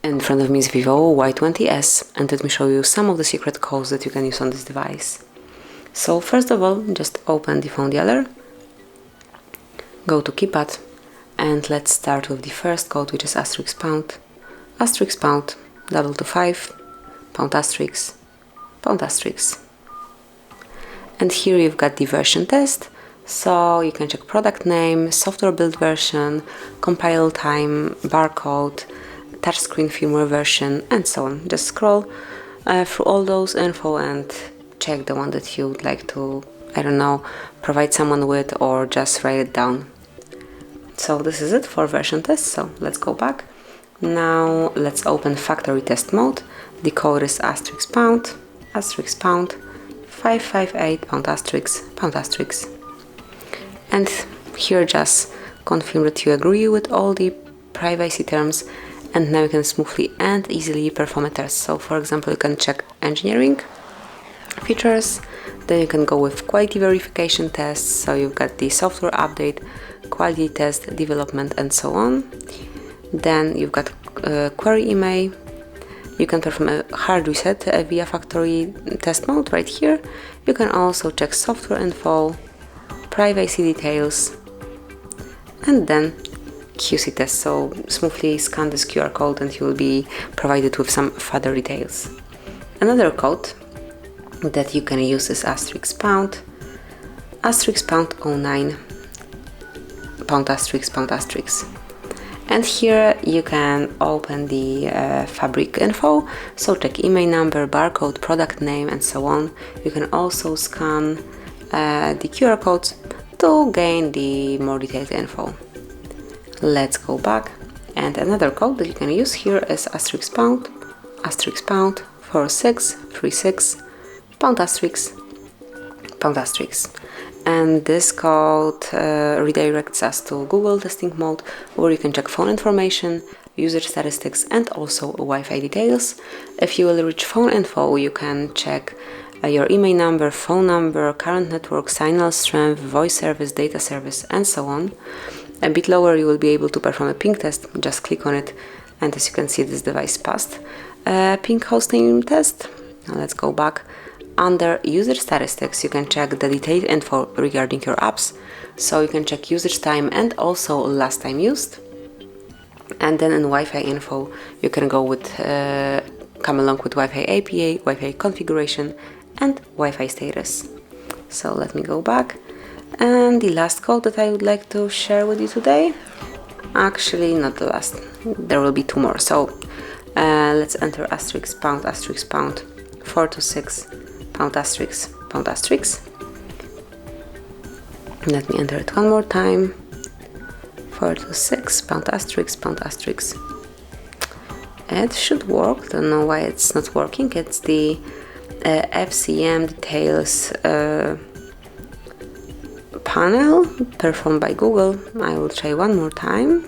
In front of me is VIVO Y20s, and let me show you some of the secret codes that you can use on this device. So first of all, just open the phone dialer, go to keypad, and let's start with the first code, which is asterisk pound, double to 5, pound asterisk, pound asterisk. And here you've got the version test, so you can check product name, software build version, compile time, barcode, touchscreen firmware version, and so on. Just scroll through all those info and check the one that you would like to, I don't know, provide someone with, or just write it down. So this is it for version test, so let's go back. Now let's open factory test mode. The code is asterisk pound, 558, pound asterisk. And here just confirm that you agree with all the privacy terms, and now you can smoothly and easily perform a test. So for example, you can check engineering features, then you can go with quality verification tests, so you've got the software update, quality test, development, and so on. Then you've got query IMEI. You can perform a hard reset via factory test mode right here. You can also check software info, privacy details, and then QC test. So smoothly scan this QR code and you will be provided with some further details. Another code that you can use is asterisk pound 09, pound asterisk. And here you can open the fabric info, so check IMEI number, barcode, product name, and so on. You can also scan the QR codes to gain the more detailed info. Let's go back, and another code that you can use here is asterisk pound 4636, pound asterisk. And this code redirects us to Google testing mode, where you can check phone information, user statistics, and also Wi-Fi details. If you will reach phone info, you can check your IMEI number, phone number, current network, signal strength, voice service, data service, and so on. A bit lower you will be able to perform a ping test. Just click on it, and as you can see, this device passed ping hosting test. Now let's go back. Under user statistics, you can check the detailed info regarding your apps, so you can check usage time and also last time used. And then in Wi-Fi info, you can go with come along with Wi-Fi APA, Wi-Fi configuration, and Wi-Fi status. So let me go back. And the last code that I would like to share with you today, actually not the last, there will be two more. So let's enter asterisk pound 426, pound asterisk. Let me enter it one more time. 426, pound asterisk. It should work. Don't know why it's not working. It's the FCM details panel performed by Google. I will try one more time.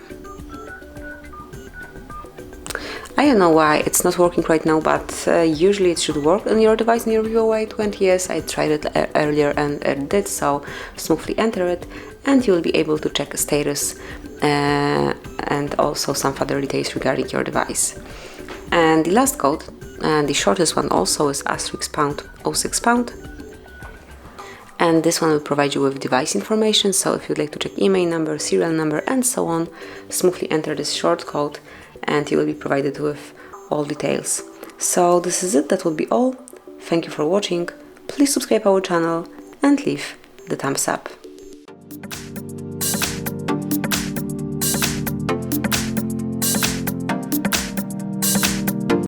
I don't know why it's not working right now, but usually it should work on your device, on your VIVO Y20s. I tried it earlier and it did, so smoothly enter it and you will be able to check status and also some further details regarding your device. And the last code, and the shortest one also, is asterisk pound 06 pound. And this one will provide you with device information, so if you'd like to check IMEI number, serial number, and so on, smoothly enter this short code and you will be provided with all details. So this is it, that will be all. Thank you for watching. Please subscribe our channel and leave the thumbs up.